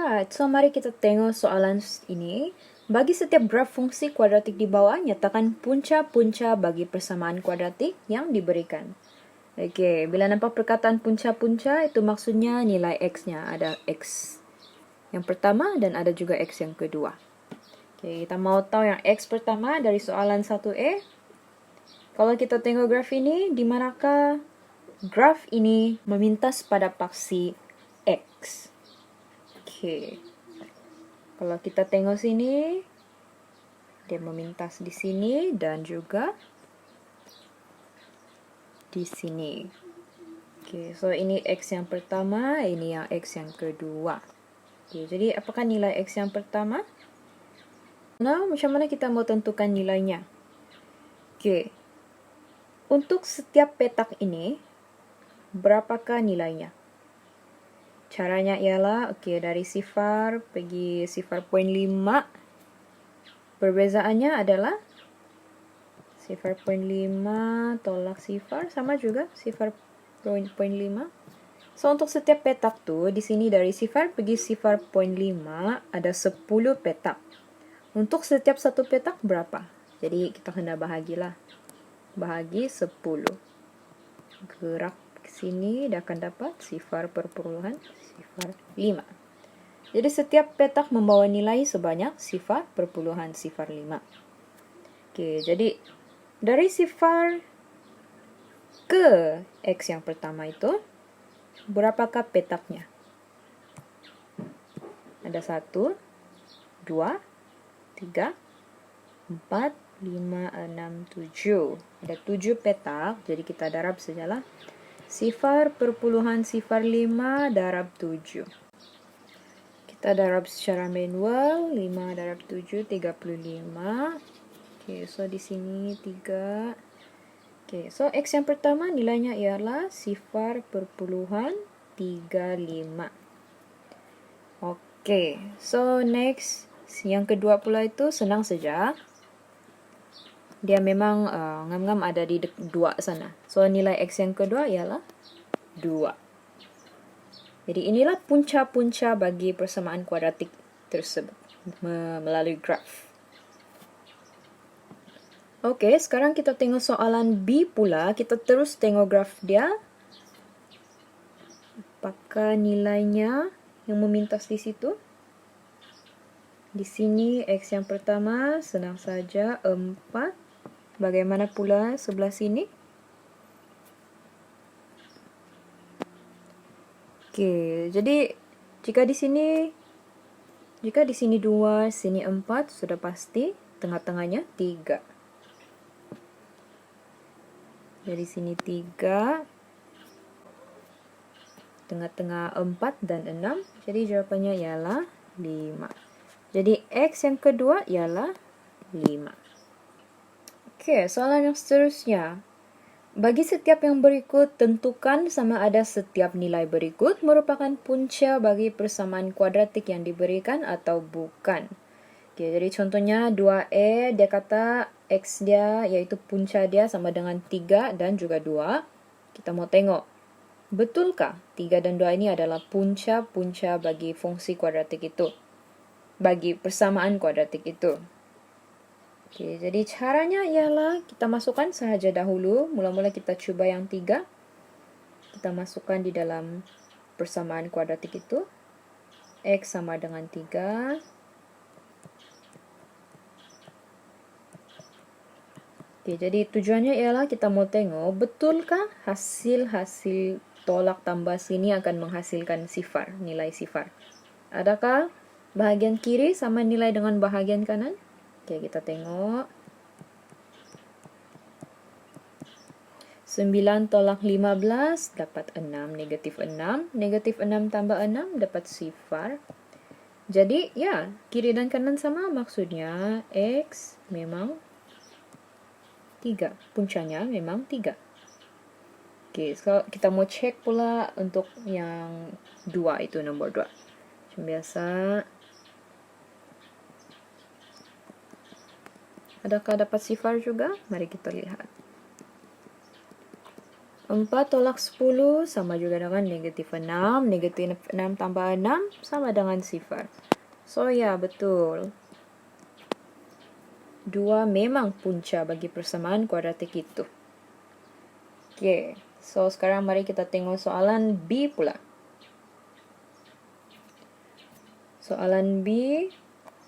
Alright, so mari kita tengok soalan ini. Bagi setiap graf fungsi kuadratik di bawah, nyatakan punca-punca bagi persamaan kuadratik yang diberikan. Oke, bila nampak perkataan punca-punca, itu maksudnya nilai X-nya. Ada X yang pertama dan ada juga X yang kedua. Oke, kita mau tahu yang X pertama dari soalan 1E. Kalau kita tengok graf ini, di manakah graf ini memintas pada paksi X? Oke. Kalau kita tengok sini, dia memintas di sini dan juga di sini. Oke, so ini X yang pertama, ini yang X yang kedua. Oke, jadi apakah nilai X yang pertama? Nah, macam mana kita mau tentukan nilainya? Oke, untuk setiap petak ini, berapakah nilainya? Caranya ialah, dari sifar pergi sifar 0.5. Perbezaannya adalah sifar 0.5 tolak sifar sama juga sifar 0.5. So untuk setiap petak tuh di sini dari sifar pergi sifar 0.5 ada 10 petak. Untuk setiap satu petak berapa? Jadi kita hendak bahagilah. Bahagi 10. Gerak ke sini dia akan dapat sifar perpuluhan sifar 5. Jadi setiap petak membawa nilai sebanyak sifar perpuluhan sifar 5. Oke, jadi dari sifar ke X yang pertama itu, berapakah petaknya? Ada 1, 2, 3, 4, 5, 6, 7. Ada 7 petak, jadi kita darab sajalah. Sifar perpuluhan sifar 5 darab 7. Kita darab secara manual, 5 darab 7, 35. Oke, so di sini 3. Oke, so X yang pertama nilainya ialah sifar perpuluhan 35. Oke, so next, yang kedua pula itu senang saja. Dia memang ngam-ngam ada di 2 sana. So nilai X yang kedua ialah 2. Jadi inilah punca-punca bagi persamaan kuadratik tersebut melalui graf. Oke, sekarang kita tengok soalan B pula. Kita terus tengok graf dia. Apakah nilainya yang memintas di situ? Di sini X yang pertama senang saja 4. Bagaimana pula sebelah sini? Oke, jadi jika di sini 2, sini 4, sudah pasti tengah-tengahnya 3. Jadi sini 3, tengah-tengah 4 dan 6. Jadi jawabannya ialah 5. Jadi X yang kedua ialah 5. Oke, soalan yang seterusnya. Bagi setiap yang berikut, tentukan sama ada setiap nilai berikut merupakan punca bagi persamaan kuadratik yang diberikan atau bukan. Oke, jadi contohnya 2E, dia kata X dia, yaitu punca dia sama dengan 3 dan juga 2. Kita mau tengok, betulkah 3 dan 2 ini adalah punca-punca bagi fungsi kuadratik itu? Bagi persamaan kuadratik itu. Oke, jadi caranya ialah kita masukkan sahaja dahulu. Mula-mula kita cuba yang 3. Kita masukkan di dalam persamaan kuadratik itu. X sama dengan 3. Oke, jadi tujuannya ialah kita mau tengok betulkah hasil-hasil tolak tambah sini akan menghasilkan sifar, nilai sifar. Adakah bahagian kiri sama nilai dengan bahagian kanan? Oke, kita tengok. 9 tolak 15 dapat 6, negatif 6. Negatif 6 tambah 6 dapat sifar. Jadi, ya, kiri dan kanan sama, maksudnya X memang 3. Puncanya memang 3. Oke, so kita mau cek pula untuk yang 2 itu, nomor 2. Macam biasa. Adakah dapat sifar juga? Mari kita lihat. 4 tolak 10 sama juga dengan negatif 6. Negatif 6 tambah 6 sama dengan sifar. So ya, betul. 2 memang punca bagi persamaan kuadratik itu. Oke, so sekarang mari kita tengok soalan B pula. Soalan B,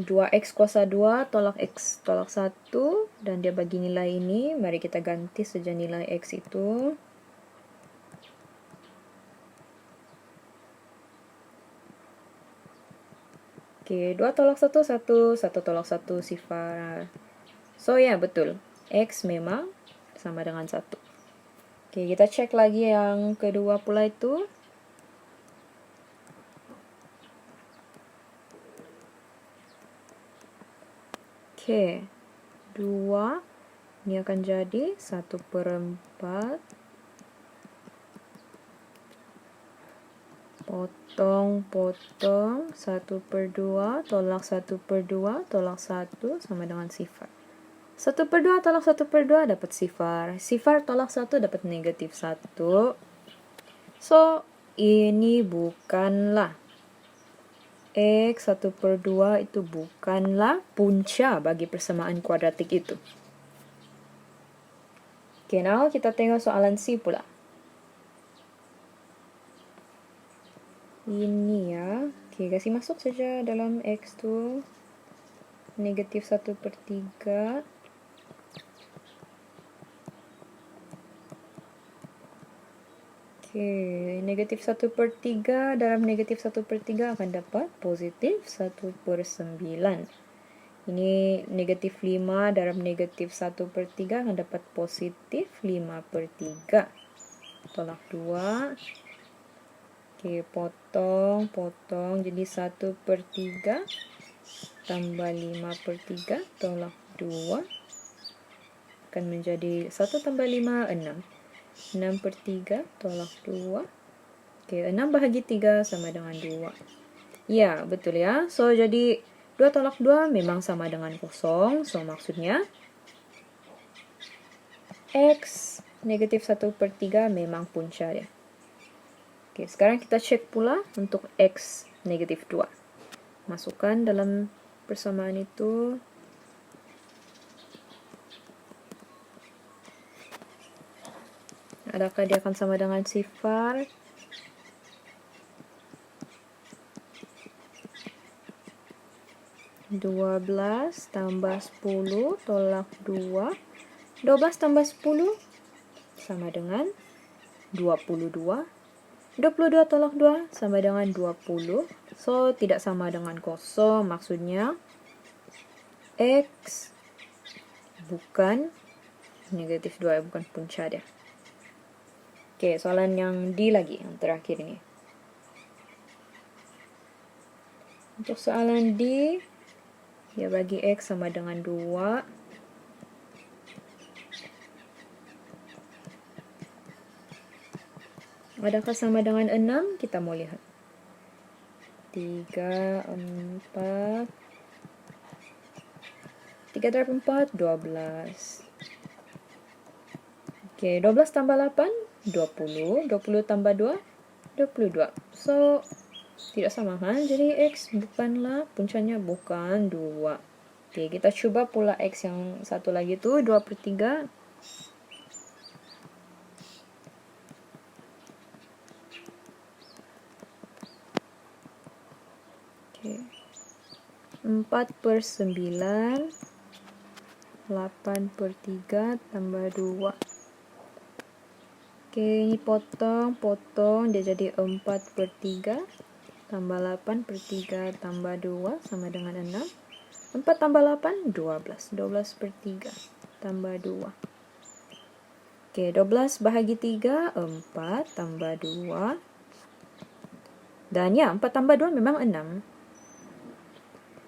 2x kuasa 2 tolak x tolak 1, dan dia bagi nilai ini. Mari kita ganti saja nilai x itu. Oke, 2 tolak 1, 1, 1 tolak 1, sifar. So ya, betul. X memang sama dengan 1. Oke, kita cek lagi yang kedua pula itu. Oke, 2 ini akan jadi 1/4 potong 1/2 tolak 1/2 tolak 1 sama dengan sifar. 1/2 tolak 1/2 dapat sifar. Sifar tolak 1 dapat negatif 1. So, ini bukanlah X 1/2 itu bukanlah punca bagi persamaan kuadratik itu. Oke, now kita tengok soalan C pula. Ini ya. Oke, kasih masuk saja dalam X tu. Negatif 1/3. Oke, negatif 1/3 dalam negatif 1/3 akan dapat positif 1/9. Ini negatif 5 dalam negatif 1/3 akan dapat positif 5/3. Tolak 2. Oke, potong. Jadi 1/3 tambah 5/3 tolak 2 akan menjadi 1 tambah 5, 6. 6/3 tolak 2. Oke, 6 bahagi 3 sama dengan 2. Ya, betul ya. So, jadi 2 tolak 2 memang sama dengan 0. So, maksudnya X negatif 1/3 memang punca ya. Oke, sekarang kita cek pula untuk X negatif 2. Masukkan dalam persamaan itu. Adakah dia akan sama dengan sifar? Dua belas tambah 10 tolak 2. 12 tambah 10 sama dengan 22. 22 tolak 2 sama dengan 20. So, tidak sama dengan 0. Maksudnya, X bukan negatif 2, bukan punca dia. Oke, soalan yang D lagi, yang terakhir ini. Untuk soalan D, dia bagi X sama dengan 2. Adakah sama dengan 6? Kita mau lihat. 3, 4. 3 darab 4, 12. Oke, 12 tambah 8, 20. 20 tambah 2, 22. So, tidak sama kan? Jadi X bukanlah, puncanya bukan 2. Oke, kita coba pula X yang satu lagi tuh, 2/3. Oke. 4/9. 8/3 tambah 2. Oke, ini potong, dia jadi 4/3 tambah 8/3 tambah 2 sama dengan 6. 4 tambah 8, 12. 12/3 tambah 2. Oke, 12 bahagi 3, 4 tambah 2. Dan ya, 4 tambah 2 memang 6.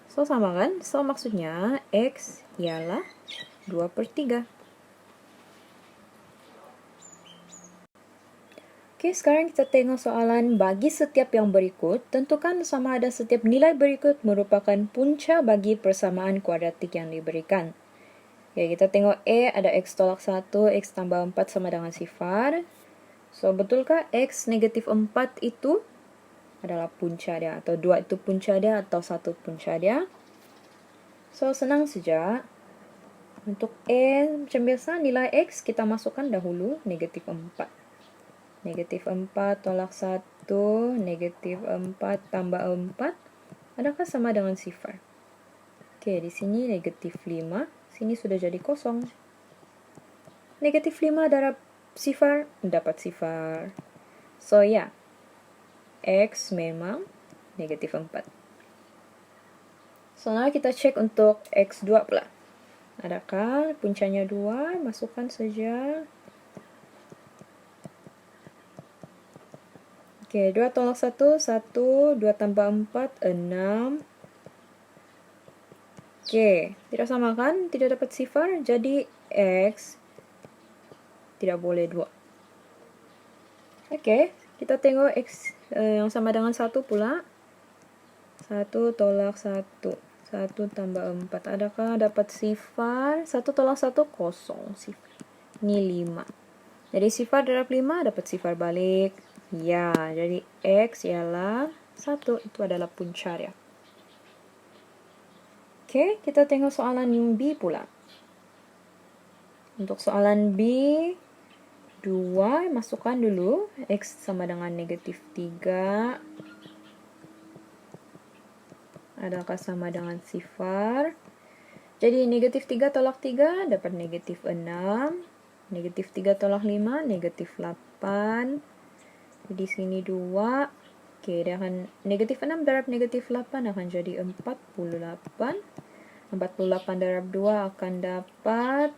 So, sama kan? So, maksudnya X ialah 2/3. Oke, sekarang kita tengok soalan bagi setiap yang berikut. Tentukan sama ada setiap nilai berikut merupakan punca bagi persamaan kuadratik yang diberikan. Oke, kita tengok E ada X tolak 1, X tambah 4 sama dengan sifar. So, betulkah X negatif 4 itu adalah punca dia? Atau 2 itu punca dia atau 1 punca dia? So, senang saja. Untuk macam biasa, nilai X kita masukkan dahulu negatif 4. Negatif 4 tolak 1, negatif 4 tambah 4. Adakah sama dengan sifar? Oke, di sini negatif 5. Sini sudah jadi kosong. Negatif 5 darab sifar, dapat sifar. So, ya. X memang negatif 4. So, now kita cek untuk X2 pula. Adakah puncanya 2? Masukkan saja. Oke, 2 tolak 1, 1, 2 tambah 4, 6. Oke, tidak sama kan? Tidak dapat sifar, jadi X tidak boleh 2. Oke, kita tengok X yang sama dengan 1 pula. 1 tolak 1. 1 tambah 4. Adakah dapat sifar? 1 tolak 1, kosong. Sifar. Ini 5. Jadi sifar darab 5 dapat sifar balik. Ya, jadi X ialah 1. Itu adalah punca dia. Oke, kita tengok soalan yang B pula. Untuk soalan B, 2, masukkan dulu. X sama dengan negatif 3. Adakah sama dengan sifar? Jadi negatif 3 tolak 3 dapat negatif 6. Negatif 3 tolak 5 negatif 8. Di sini 2. Oke, dia akan negatif 6 darab negatif 8 akan jadi 48. 48 darab 2 akan dapat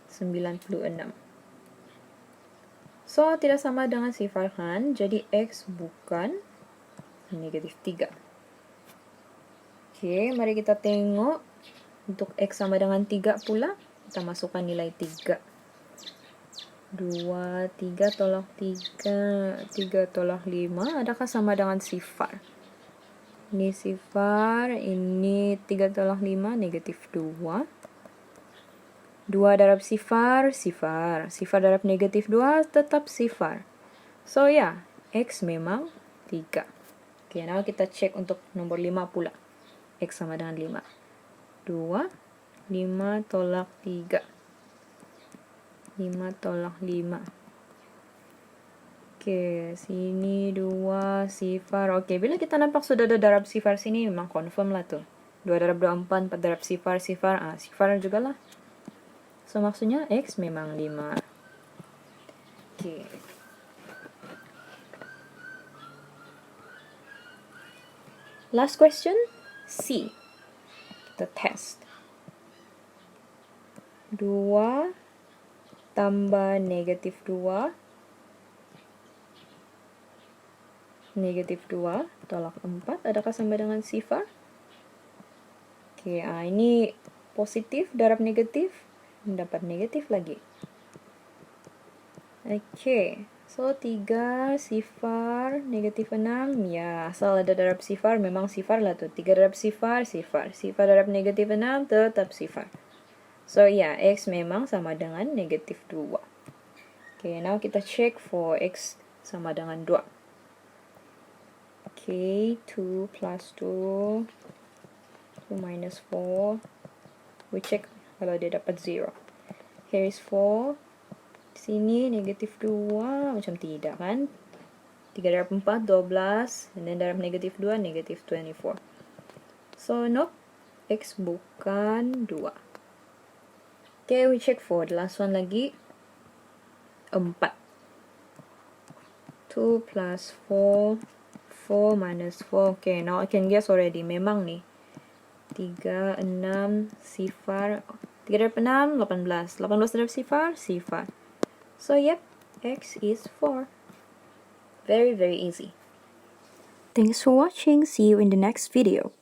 96. So, tidak sama dengan sifar kan? Jadi X bukan negatif 3. Oke, mari kita tengok. Untuk X sama dengan 3 pula, kita masukkan nilai 3. 2, 3 tolak 3, 3 tolak 5. Adakah sama dengan sifar? Ini sifar, ini 3 tolak 5, negatif 2. 2 darab sifar, sifar. Sifar darab negatif 2, tetap sifar. So, ya, X memang 3. Oke, now kita cek untuk nomor 5 pula. X sama dengan 5. 2, 5 tolak 3. 5 tolak 5. Oke, sini 2 sifar. Oke, bila kita nampak sudah ada darab sifar sini, memang confirm lah tuh. 2 darab 2, 4, 4 darab sifar, sifar. Sifar juga lah. So, maksudnya X memang 5. Oke. Last question, C. Kita test. 2 tambah negatif 2. Negatif 2 tolak 4. Adakah sama dengan sifar? Oke, ini positif darab negatif. Mendapat negatif lagi. Oke. So, 3 sifar, negatif 6. Ya, asal ada darab sifar, memang sifar lah tuh. 3 darab sifar, sifar. Sifar darab negatif 6, tetap sifar. So, ya, X memang sama dengan negatif 2. Oke, now kita check for X sama dengan 2. Oke, 2 plus 2. 2 minus 4. We check kalau dia dapat 0. Here is 4. Sini negatif 2, macam tidak kan? 3 darab 4, 12. And then darab negatif 2, negatif 24. So, nope. X bukan 2. Okay, we check for the last one lagi. 4. 2 plus 4. 4 minus 4. Okay, now I can guess already. Memang nih. 3, 6, sifar. 3 darab 6, 18. 18 darab sifar, sifar. So, yep, X is 4. Very, very easy. Thanks for watching. See you in the next video.